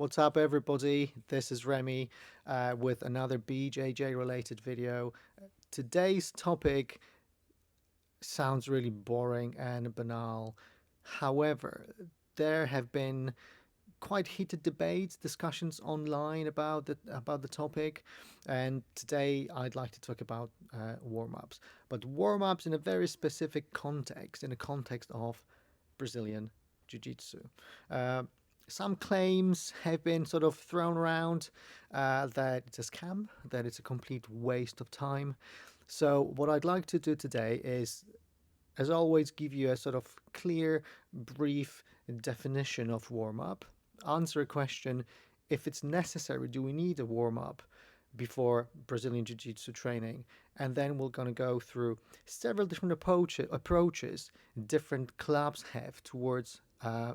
What's up, everybody? This is Remy with another BJJ related video. Today's topic sounds really boring and banal. However, there have been quite heated debates, discussions online about the topic, and today I'd like to talk about warm-ups. But warm-ups in a very specific context, in the context of Brazilian Jiu-Jitsu. Uh, some claims have been sort of thrown around that it's a scam, that it's a complete waste of time. So what I'd like to do today is, as always, give you a sort of clear, brief definition of warm-up, answer a question: if it's necessary, do we need a warm-up before Brazilian Jiu-Jitsu training? And then we're going to go through several different approaches different clubs have towards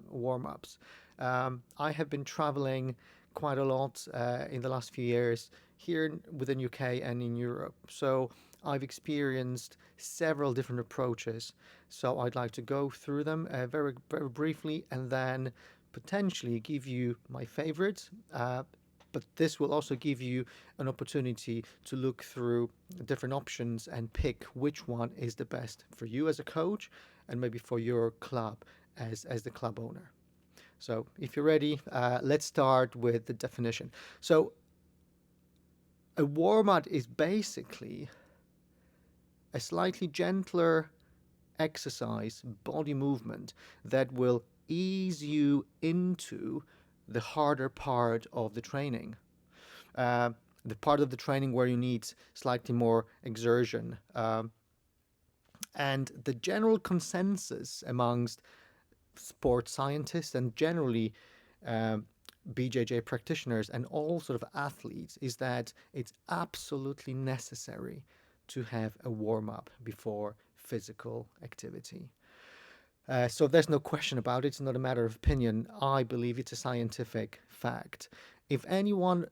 warm-ups. I have been traveling quite a lot in the last few years here within UK and in Europe. So I've experienced several different approaches. So I'd like to go through them very, very briefly and then potentially give you my favorites. But this will also give you an opportunity to look through different options and pick which one is the best for you as a coach and maybe for your club as the club owner. So if you're ready, let's start with the definition. So a warm-up is basically a slightly gentler exercise, body movement that will ease you into the harder part of the training. The part of the training where you need slightly more exertion. And the general consensus amongst sports scientists and generally BJJ practitioners and all sort of athletes is that it's absolutely necessary to have a warm-up before physical activity. So there's no question about it. It's not a matter of opinion. I believe it's a scientific fact. If anyone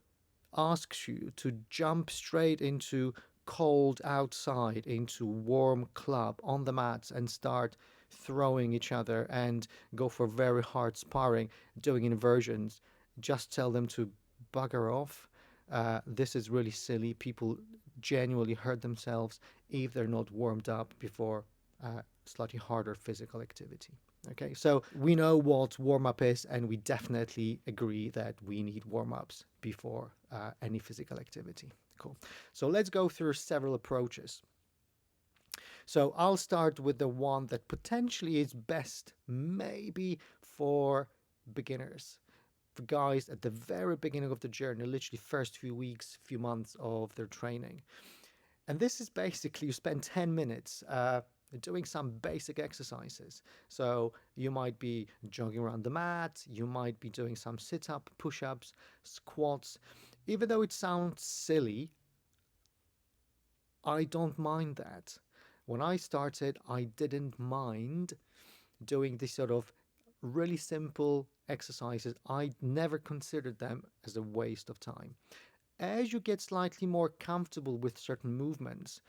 asks you to jump straight into cold outside, into warm club on the mats and start throwing each other and go for very hard sparring, doing inversions, just tell them to bugger off. This is really silly. People genuinely hurt themselves if they're not warmed up before slightly harder physical activity. Okay, so we know what warm-up is, and we definitely agree that we need warm-ups before any physical activity. Cool. So let's go through several approaches. So I'll start with the one that potentially is best maybe for beginners, for guys at the very beginning of the journey, literally first few weeks, few months of their training. And this is basically you spend 10 minutes doing some basic exercises. So you might be jogging around the mat, you might be doing some sit-up, push-ups, squats. Even though it sounds silly, I don't mind that. When I started, I didn't mind doing this sort of really simple exercises. I never considered them as a waste of time. As you get slightly more comfortable with certain movements,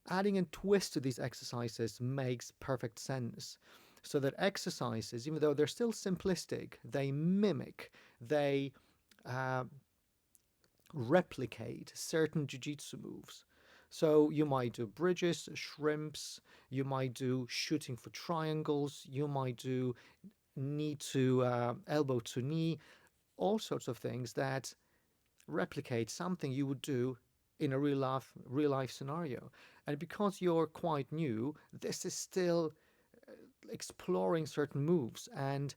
adding a twist to these exercises makes perfect sense. So that exercises, even though they're still simplistic, they mimic, they replicate certain jiu-jitsu moves. So you might do bridges, shrimps, you might do shooting for triangles, you might do knee to elbow to knee, all sorts of things that replicate something you would do in a real life scenario. And because you're quite new, this is still exploring certain moves, and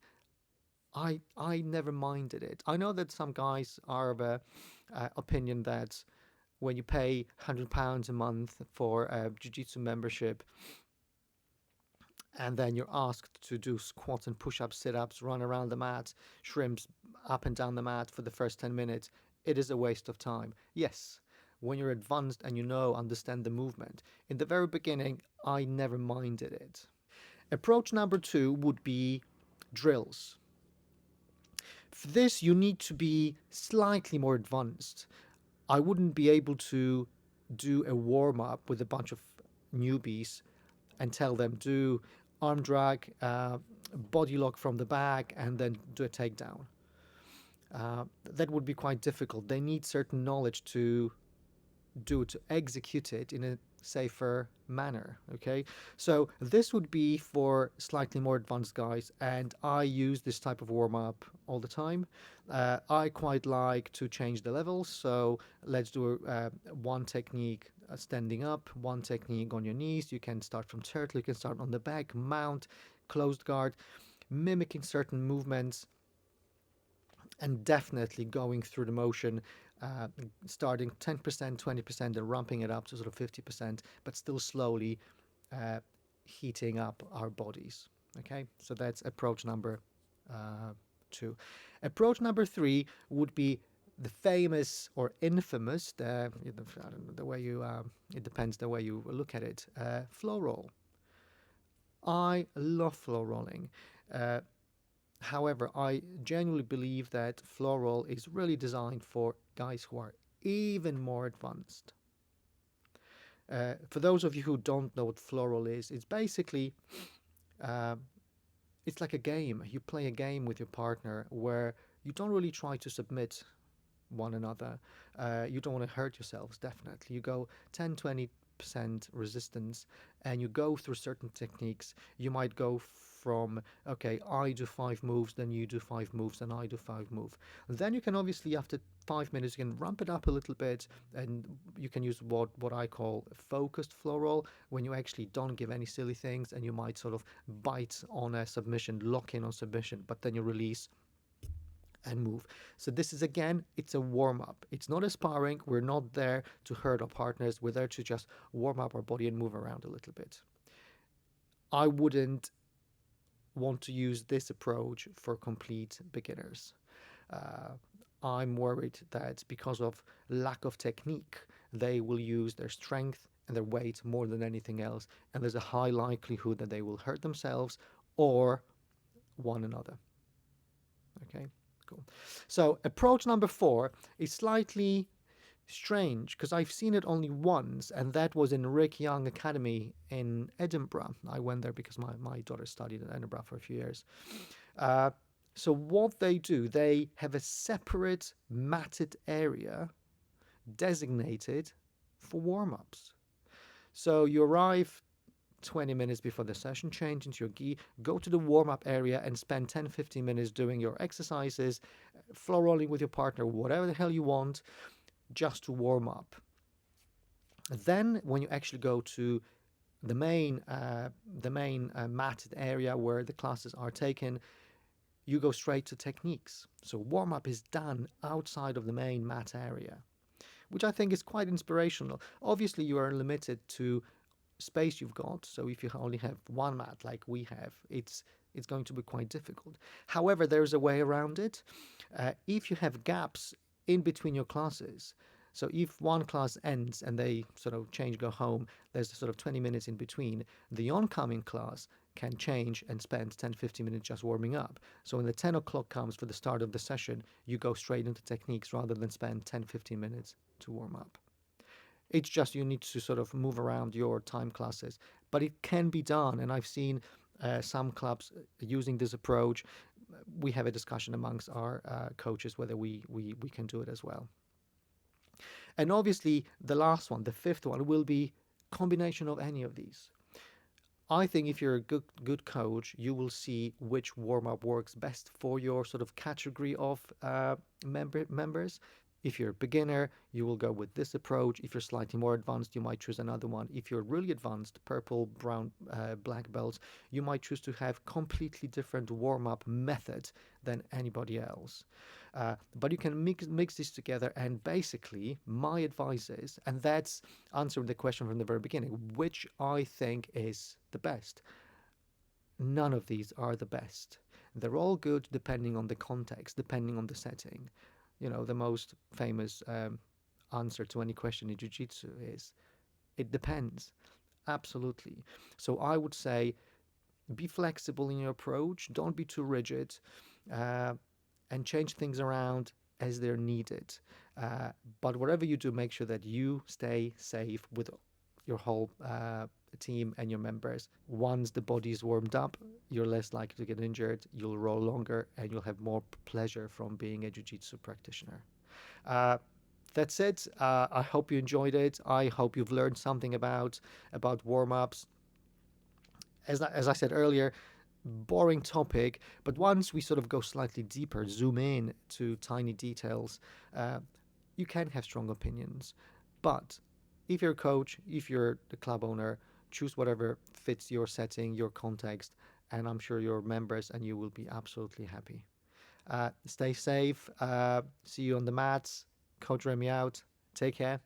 I never minded it. I know that some guys are of a opinion that when you pay £100 a month for a jiu-jitsu membership and then you're asked to do squats and push-ups, sit-ups, run around the mat, shrimps up and down the mat for the first 10 minutes, it is a waste of time. Yes, when you're advanced and understand the movement. In the very beginning, I never minded it. Approach number 2 would be drills. For this, you need to be slightly more advanced. I wouldn't be able to do a warm-up with a bunch of newbies and tell them do arm drag, body lock from the back, and then do a takedown. That would be quite difficult. They need certain knowledge to execute it in a safer manner. Okay, so this would be for slightly more advanced guys, and I use this type of warm up all the time. I quite like to change the levels, so let's do one technique standing up, one technique on your knees. You can start from turtle, you can start on the back, mount, closed guard, mimicking certain movements, and definitely going through the motion, uh, starting 10%, 20%, and ramping it up to sort of 50%, but still slowly uh, heating up our bodies. Okay, so that's approach number uh, two. Approach number three would be the famous or infamous, I don't know, the way you, it depends the way you look at it, flow roll. I love flow rolling. Uh, However, I genuinely believe that Flo-Roll is really designed for guys who are even more advanced. For those of you who don't know what Flo-Roll is, it's basically uh, it's like a game. You play a game with your partner where you don't really try to submit one another. You don't want to hurt yourselves, definitely. You go 10, 20% resistance and you go through certain techniques. You might go from, okay, I do 5 moves, then you do 5 moves, and I do 5 moves. Then you can obviously, after 5 minutes, you can ramp it up a little bit, and you can use what I call focused flow roll, when you actually don't give any silly things, and you might sort of bite on a submission, lock in on submission, but then you release and move. So this is, again, it's a warm up. It's not a sparring. We're not there to hurt our partners. We're there to just warm up our body and move around a little bit. I wouldn't want to use this approach for complete beginners. Uh, I'm worried that because of lack of technique, they will use their strength and their weight more than anything else, and there's a high likelihood that they will hurt themselves or one another. Okay, cool. So approach number four is slightly strange because I've seen it only once, and that was in Rick Young Academy in Edinburgh. I went there because my daughter studied in Edinburgh for a few years. Uh, so what they do, they have a separate matted area designated for warm-ups. So you arrive 20 minutes before the session, change into your gi, go to the warm up area and spend 10-15 minutes doing your exercises, flow rolling with your partner, whatever the hell you want, just to warm up. Then, when you actually go to the main matted area where the classes are taken, you go straight to techniques. So warm up is done outside of the main mat area, which I think is quite inspirational. Obviously, you are limited to space you've got. So if you only have one mat like we have, it's going to be quite difficult. However, there's a way around it. If you have gaps in between your classes, so if one class ends and they sort of change, go home, there's sort of 20 minutes in between, the oncoming class can change and spend 10-15 minutes just warming up. So when the 10 o'clock comes for the start of the session, you go straight into techniques rather than spend 10-15 minutes to warm up. It's just you need to sort of move around your time classes, but it can be done. And I've seen some clubs using this approach. We have a discussion amongst our coaches whether we can do it as well. And obviously, the last one, the fifth one, will be combination of any of these. I think if you're a good coach, you will see which warm up works best for your sort of category of members. If you're a beginner, you will go with this approach. If you're slightly more advanced, you might choose another one. If you're really advanced, purple, brown, black belts, you might choose to have completely different warm-up method than anybody else. But you can mix this together, and basically, my advice is, and that's answering the question from the very beginning, which I think is the best. None of these are the best. They're all good depending on the context, depending on the setting. The most famous answer to any question in Jiu-Jitsu is, it depends. Absolutely. So I would say be flexible in your approach. Don't be too rigid, uh, and change things around as they're needed. But whatever you do, make sure that you stay safe with your whole team and your members. Once the body is warmed up, you're less likely to get injured, you'll roll longer, and you'll have more pleasure from being a jiu-jitsu practitioner. Uh, that's it. I hope you enjoyed it. I hope you've learned something about warm-ups. As I said earlier, boring topic, but once we sort of go slightly deeper, zoom in to tiny details, uh, you can have strong opinions. But if you're a coach, if you're the club owner, choose whatever fits your setting, your context, and I'm sure your members and you will be absolutely happy. Stay safe. See you on the mats. Coach Remy out. Take care.